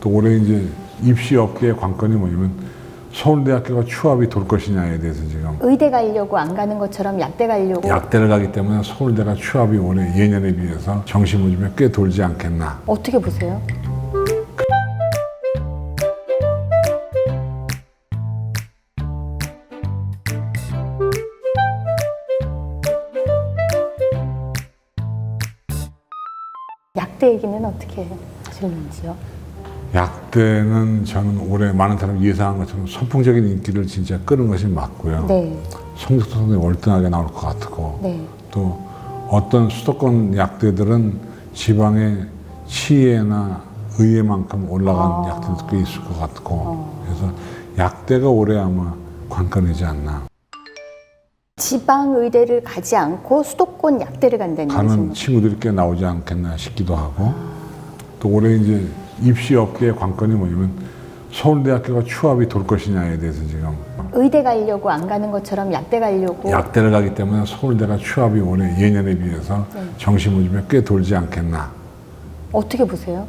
또 올해 이제 입시 업계의 관건이 뭐냐면 서울대학교가 추합이 돌 것이냐에 대해서 지금 의대 가려고 안 가는 것처럼 약대 가려고. 약대를 가기 때문에 서울대가 추합이 올해 예년에 비해서 정시모집에 꽤 돌지 않겠나. 어떻게 보세요? 약대 얘기는 어떻게 하시는지요? 약대는 저는 올해 많은 사람이 예상한 것처럼 선풍적인 인기를 진짜 끄는 것이 맞고요. 네. 성적도 상당히 월등하게 나올 것 같고 네. 또 어떤 수도권 약대들은 지방의 시의회나 의회만큼 올라간 약대도 꽤 있을 것 같고 그래서 약대가 올해 아마 관건이지 않나. 지방 의대를 가지 않고 수도권 약대를 간다는 가는 말씀이죠? 친구들이 꽤 나오지 않겠나 싶기도 하고 또 올해 이제 입시 업계의 관건이 뭐냐면 서울대학교가 추합이 돌 것이냐에 대해서 지금 의대 가려고 안 가는 것처럼 약대 가려고. 약대를 가기 때문에 서울대가 추합이 올해 예년에 비해서 정시모집에 꽤 돌지 않겠나. 어떻게 보세요?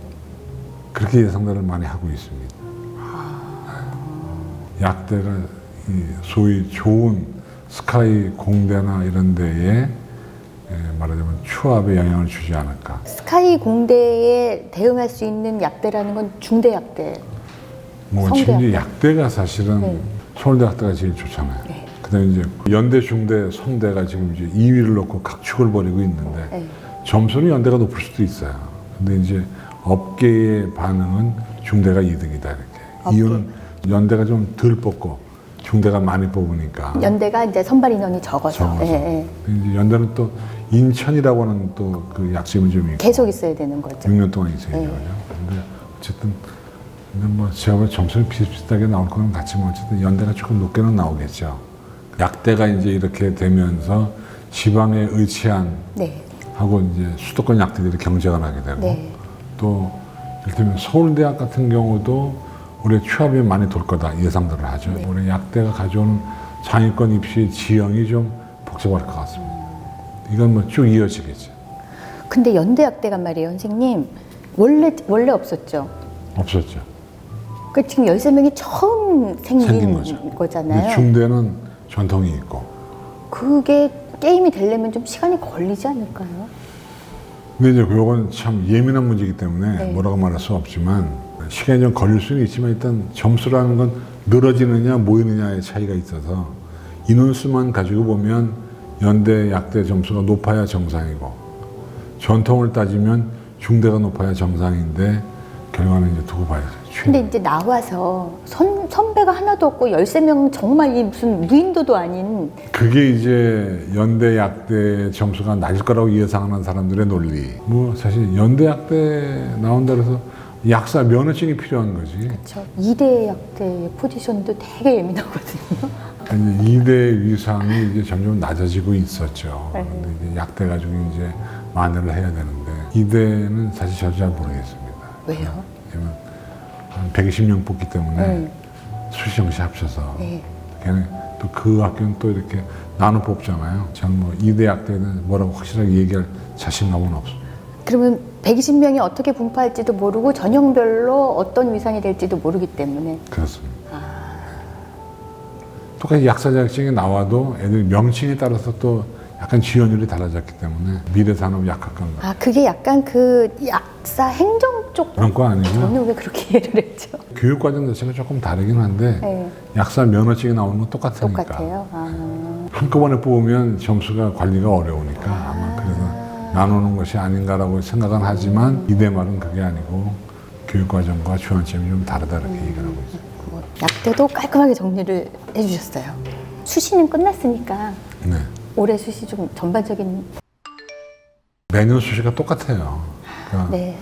그렇게 예상들을 많이 하고 있습니다. 약대가 이 소위 좋은 스카이 공대나 이런 데에 말하자면 추합에 영향을 주지 않을까. 스카이 공대에 대응할 수 있는 약대라는 건 중대 약대. 뭐 성대 지금 이제 약대. 약대가 사실은 네. 서울대학대가 제일 좋잖아요. 네. 그다음에 이제 연대, 중대, 성대가 지금 이제 2위를 놓고 각축을 벌이고 있는데 네. 점수는 연대가 높을 수도 있어요. 근데 이제 업계의 반응은 중대가 2등이다 이렇게. 업계. 이유는 연대가 좀 덜 뽑고 중대가 많이 뽑으니까. 연대가 이제 선발 인원이 적어서. 적어서. 예, 예. 이제 연대는 또 인천이라고 하는 또 그 약점이 좀 있고 계속 있어야 되는 거죠. 6년 동안 있어야 네. 되죠. 근데 어쨌든 근데 뭐 제가 볼 점수는 비슷비슷하게 나올 거는 같지만 어쨌든 연대가 조금 높게는 나오겠죠. 약대가 이제 이렇게 되면서 지방에 의치한 네. 하고 이제 수도권 약대들이 경쟁을 하게 되고 네. 또 이를테면 서울대학 같은 경우도 올해 취업이 많이 돌 거다 예상들을 하죠. 네. 올해 약대가 가져오는 상위권 입시 지형이 좀 복잡할 것 같습니다. 이건 뭐 쭉 이어지겠죠. 근데 연대 약대가 말이에요, 선생님. 원래 없었죠. 없었죠. 그 지금 13명이 처음 생긴 생긴 거죠. 근데 거잖아요. 중대는 전통이 있고. 그게 게임이 되려면 좀 시간이 걸리지 않을까요? 근데 이제 그건 참 예민한 문제이기 때문에 네. 뭐라고 말할 수 없지만 시간이 좀 걸릴 수는 있지만 일단 점수라는 건 늘어지느냐 모이느냐의 차이가 있어서 인원수만 가지고 보면 연대, 약대 점수가 높아야 정상이고 전통을 따지면 중대가 높아야 정상인데 결과는 이제 두고 봐야죠. 근데 이제 나와서 선배가 하나도 없고 13명 정말 이 무슨 무인도도 아닌. 그게 이제 연대, 약대 점수가 낮을 거라고 예상하는 사람들의 논리. 뭐 사실 연대, 약대 나온다 그래서 약사 면허증이 필요한 거지. 그렇죠. 2대 약대의 포지션도 되게 예민하거든요. 그러니까 이제 2대 위상이 이제 점점 낮아지고 있었죠. 네. 근데 이제 약대 가지고 이제 만회를 해야 되는데 2대는 사실 저도 잘 모르겠습니다. 왜요? 왜냐면 한 120명 뽑기 때문에 수시 정시 합쳐서 네. 걔네 또 그 학교는 또 이렇게 나눠 뽑잖아요. 저는 뭐 2대 약대는 뭐라고 확실하게 얘기할 자신감은 없습니다. 그러면 120명이 어떻게 분포할지도 모르고 전형별로 어떤 위상이 될지도 모르기 때문에. 그렇습니다. 똑같이 약사 자격증이 나와도 애들 명칭에 따라서 또 약간 지원율이 달라졌기 때문에 미래산업 약학과인가 아, 그게 약간 그 약사 행정 쪽. 그런 거 아니면 저는 왜 그렇게 이해를 했죠? 교육과정 자체가 조금 다르긴 한데 네. 약사 면허증이 나오는 건 똑같으니까 똑같아요. 한꺼번에 뽑으면 점수가 관리가 어려우니까 아마 그래서 나누는 것이 아닌가라고 생각은 하지만 이대 말은 그게 아니고 교육과정과 지원점이 좀 다르다 이렇게 얘기를 하고 있어요. 약대도 깔끔하게 정리를 해주셨어요. 수시는 끝났으니까 네. 올해 수시 좀 전반적인. 매년 수시가 똑같아요. 그러니까 네.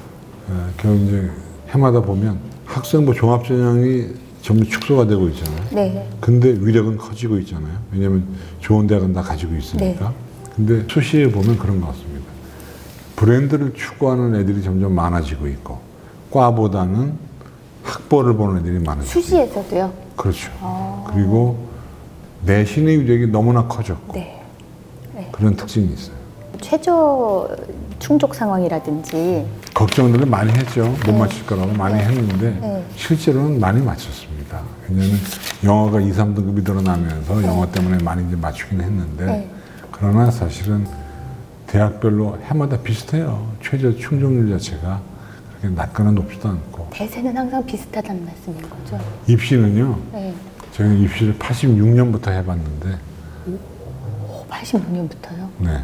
결국 이제 해마다 보면 학생부 종합전형이 점점 축소가 되고 있잖아요. 네. 근데 위력은 커지고 있잖아요. 왜냐하면 좋은 대학은 다 가지고 있으니까. 근데 수시에 보면 그런 것 같습니다. 브랜드를 추구하는 애들이 점점 많아지고 있고 과보다는 학벌을 보는 애들이 많아지고 수시에서도요? 있고. 그렇죠. 그리고 내신의 위력이 너무나 커졌고 네. 그런 특징이 있어요. 최저 충족 상황이라든지. 걱정들을 많이 했죠. 못 맞출 거라고 많이 했는데 네. 실제로는 많이 맞췄습니다. 왜냐하면 영어가 2, 3등급이 늘어나면서 영어 때문에 많이 이제 맞추긴 했는데 네. 그러나 사실은 대학별로 해마다 비슷해요. 최저 충족률 자체가 그렇게 낮거나 높지도 않고. 대세는 항상 비슷하다는 말씀인 거죠? 입시는요. 네. 저희는 입시를 86년부터 해봤는데 86년부터요? 네.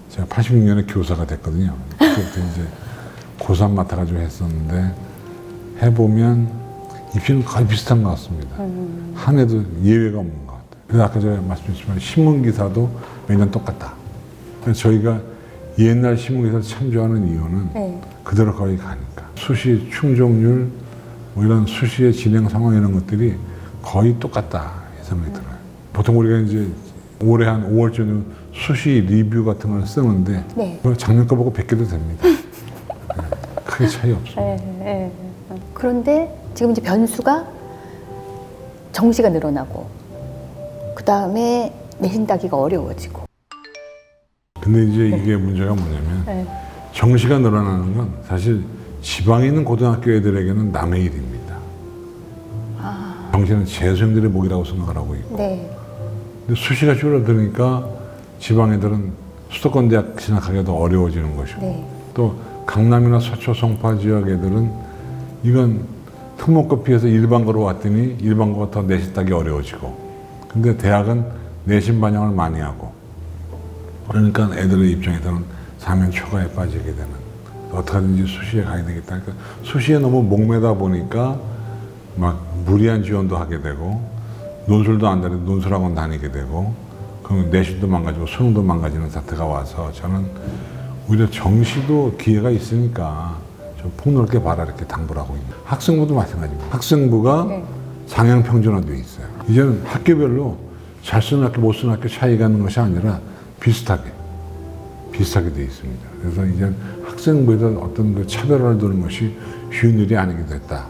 제가 86년에 교사가 됐거든요. 그때부터 이제 고3 맡아가지고 했었는데 해보면 입시는 거의 비슷한 것 같습니다. 한 해도 예외가 없는 것 같아요. 그래서 아까 제가 말씀드렸지만 신문기사도 매년 똑같다. 그래서 저희가 옛날 신문기사를 참조하는 이유는 네. 그대로 거의 가니까. 수시 충족률, 뭐 이런 수시의 진행 상황 이런 것들이 거의 똑같다 이 생각이 들어요. 보통 우리가 이제 올해 한 5월쯤 수시 리뷰 같은 걸 쓰는데 네. 그거 작년 거 보고 베껴도 됩니다. 네, 크게 차이 없어요. 네. 그런데 지금 이제 변수가 정시가 늘어나고 그 다음에 내신 따기가 어려워지고. 근데 이제 이게 문제가 뭐냐면 네. 정시가 늘어나는 건 사실 지방에 있는 고등학교 애들에게는 남의 일입니다. 정시는 재수생들의 목이라고 생각을 하고 있고 네. 근데 수시가 줄어드니까 지방 애들은 수도권 대학 진학하기도 어려워지는 것이고 네. 또 강남이나 서초, 송파 지역 애들은 이건 특목고 피해서 일반고로 왔더니 일반고가 더 내신 따기 어려워지고 근데 대학은 내신 반영을 많이 하고 그러니까 애들의 입장에서는 사면 초과에 빠지게 되는 어떻게든지 수시에 가야 되겠다. 그러니까 수시에 너무 목매다 보니까 막 무리한 지원도 하게 되고 논술도 안 다니고 논술학원 다니게 되고 그럼 내신도 망가지고 수능도 망가지는 사태가 와서 저는 오히려 정시도 기회가 있으니까 좀 폭넓게 봐라 이렇게 당부를 하고 있는 학생부도 마찬가지입니다. 학생부가 네. 상향 평준화되어 있어요. 이제는 학교별로 잘 쓰는 학교 못 쓰는 학교 차이가 있는 것이 아니라 비슷하게 되어 있습니다. 그래서 이제 학생부에서 어떤 그 차별화를 두는 것이 쉬운 일이 아니게 됐다.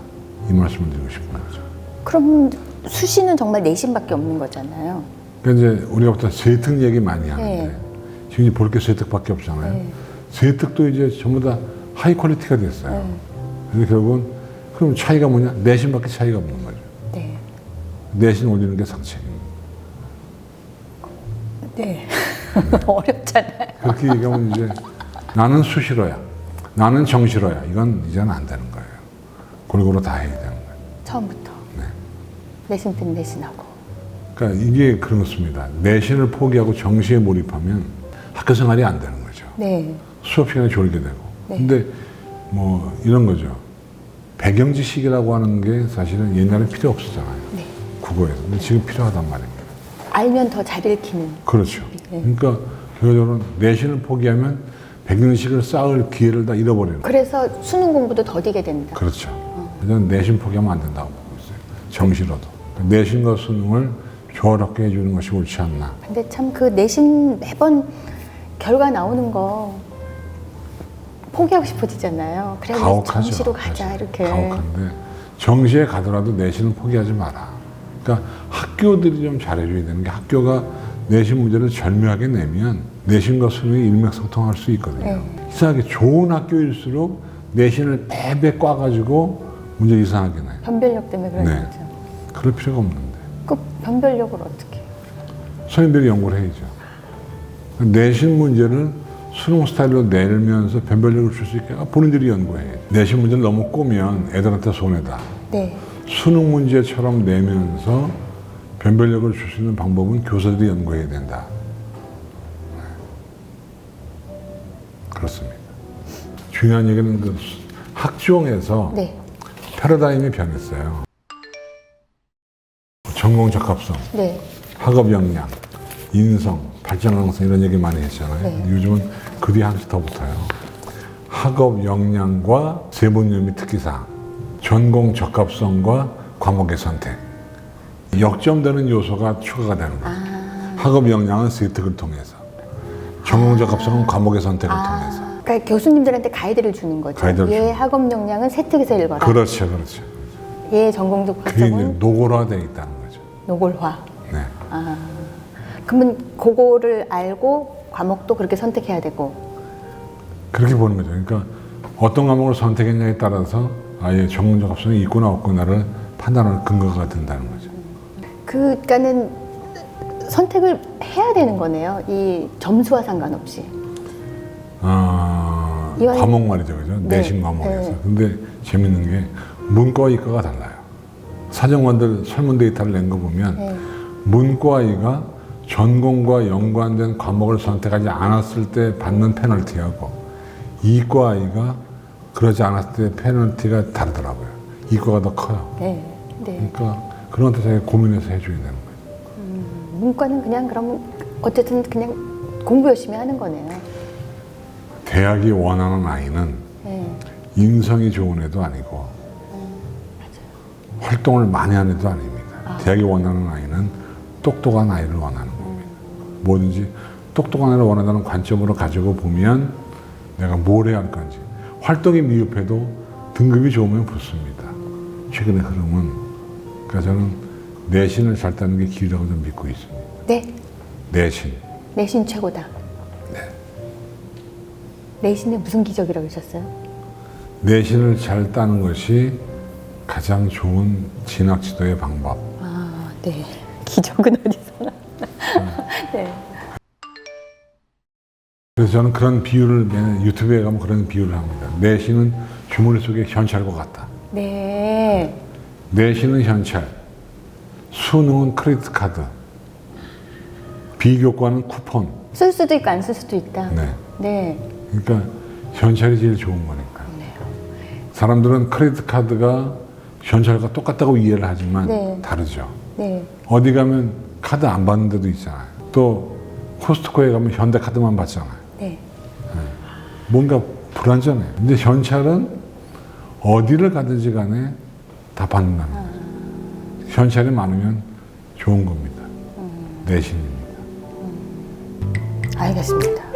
이 말씀을 드리고 싶은 거죠. 그럼 수시는 정말 내신밖에 없는 거잖아요. 그러니까 이제 우리가 보통 세특 얘기 많이 하는데 네. 지금 이제 볼 게 세특밖에 없잖아요. 네. 세특도 이제 전부 다 하이 퀄리티가 됐어요. 네. 그래서 결국은 그럼 차이가 뭐냐? 내신밖에 차이가 없는 거죠. 네. 내신 올리는 게 상책입니다. 네. 어렵잖아요. 그렇게 얘기하면 이제 나는 수시로야, 나는 정시로야. 이건 이제는 안 되는 거예요. 골고루 다 해야 되는 거예요. 처음부터. 네. 내신 땐 내신하고. 그러니까 이게 그렇습니다. 내신을 포기하고 정시에 몰입하면 학교 생활이 안 되는 거죠. 네. 수업 시간에 졸게 되고. 네. 근데 뭐 이런 거죠. 배경 지식이라고 하는 게 사실은 옛날에 필요 없었잖아요. 네. 국어에서. 근데 지금 필요하단 말입니다. 알면 더 잘 읽히는. 그렇죠. 네. 그러니까 결과적으로 내신을 포기하면 배경 지식을 쌓을 기회를 다 잃어버리는 거예요. 그래서 수능 공부도 더디게 된다. 그렇죠. 저는 내신 포기하면 안 된다고 보고 있어요. 정시로도. 내신과 수능을 조화롭게 해주는 것이 옳지 않나. 근데 참 그 내신 매번 결과 나오는 거 포기하고 싶어지잖아요. 그래 가혹하죠. 정시로 가자 사실. 이렇게. 가혹한데 정시에 가더라도 내신은 포기하지 마라. 그러니까 학교들이 좀 잘해줘야 되는 게 학교가 내신 문제를 절묘하게 내면 내신과 수능이 일맥상통할 수 있거든요. 네. 이상하게 좋은 학교일수록 내신을 배배 꽈가지고 문제 이상하게 내요. 변별력 때문에 그런 네. 거죠. 그럴 필요가 없는데. 그 변별력을 어떻게 해요? 선생님들이 연구를 해야죠. 내신 문제를 수능 스타일로 내면서 변별력을 줄 수 있게 본인들이 연구해야죠. 내신 문제를 너무 꼬면 애들한테 손해다. 네. 수능 문제처럼 내면서 변별력을 줄 수 있는 방법은 교사들이 연구해야 된다. 네. 그렇습니다. 중요한 얘기는 그 학종에서 네. 패러다임이 변했어요. 전공 적합성, 네. 학업 역량, 인성, 발전 가능성 이런 얘기 많이 했잖아요. 네. 요즘은 그 뒤에 한수 더 붙어요. 학업 역량과 세분 및 특기사항, 전공 적합성과 과목의 선택. 역점되는 요소가 추가가 되는 거죠. 학업 역량은 세특을 통해서, 전공 적합성은 과목의 선택을 통해서. 그러니까 교수님들한테 가이드를 주는 거죠. 가이드를 얘 주는 학업 역량은 세특에서 읽어라. 그렇죠, 그렇죠. 얘 전공적 그게 이제 학점은 노골화되어 있다는 거죠. 노골화. 네. 그러면 그거를 알고 과목도 그렇게 선택해야 되고. 그렇게 보는 거죠. 그러니까 어떤 과목을 선택했냐에 따라서 아예 전문적 합성이 있거나 없거나를 판단할 근거가 된다는 거죠. 그러니까는 선택을 해야 되는 거네요. 이 점수와 상관없이. 이건- 과목 말이죠, 그죠? 네. 내신 과목에서. 네. 근데 재밌는 게 문과와 이과가 달라요. 사정관들 설문 데이터를 낸 거 보면 네. 문과이가 전공과 연관된 과목을 선택하지 않았을 때 받는 페널티하고 이과이가 그러지 않았을 때 페널티가 다르더라고요. 이과가 더 커요. 네. 네. 그러니까 그런 데 자기가 고민해서 해줘야 되는 거예요. 문과는 그냥 그러면 어쨌든 그냥 공부 열심히 하는 거네요. 대학이 원하는 아이는 네. 인성이 좋은 애도 아니고 활동을 많이 하는 애도 아닙니다. 대학이 원하는 아이는 똑똑한 아이를 원하는 겁니다. 뭐든지 똑똑한 아이를 원한다는 관점으로 가지고 보면 내가 뭘 해야 할 건지. 활동이 미흡해도 등급이 좋으면 붙습니다. 최근의 흐름은. 그러니까 저는 내신을 잘 따는 게 기회라고 좀 믿고 있습니다. 네. 내신. 내신 최고다. 네. 내신에 무슨 기적이라고 하셨어요? 내신을 잘 따는 것이 가장 좋은 진학 지도의 방법. 아, 네. 기적은 어디서 나? 네. 그래서 저는 그런 비유를 매년 유튜브에 가면 그런 비유를 합니다. 내신은 주머니 속의 현찰과 같다. 네. 내신은 현찰, 수능은 크레디트 카드, 비교과는 쿠폰. 쓸 수도 있고 안 쓸 수도 있다. 네. 네. 그러니까 현찰이 제일 좋은 거니까. 그렇네요. 사람들은 크레디트 카드가 현찰과 똑같다고 이해를 하지만 네. 다르죠. 네. 어디 가면 카드 안 받는 데도 있잖아요. 또 코스트코에 가면 현대 카드만 받잖아요. 네. 뭔가 불안전해요. 근데 현찰은 어디를 가든지 간에 다 받는다는 거죠. 현찰이 많으면 좋은 겁니다. 내신입니다. 알겠습니다.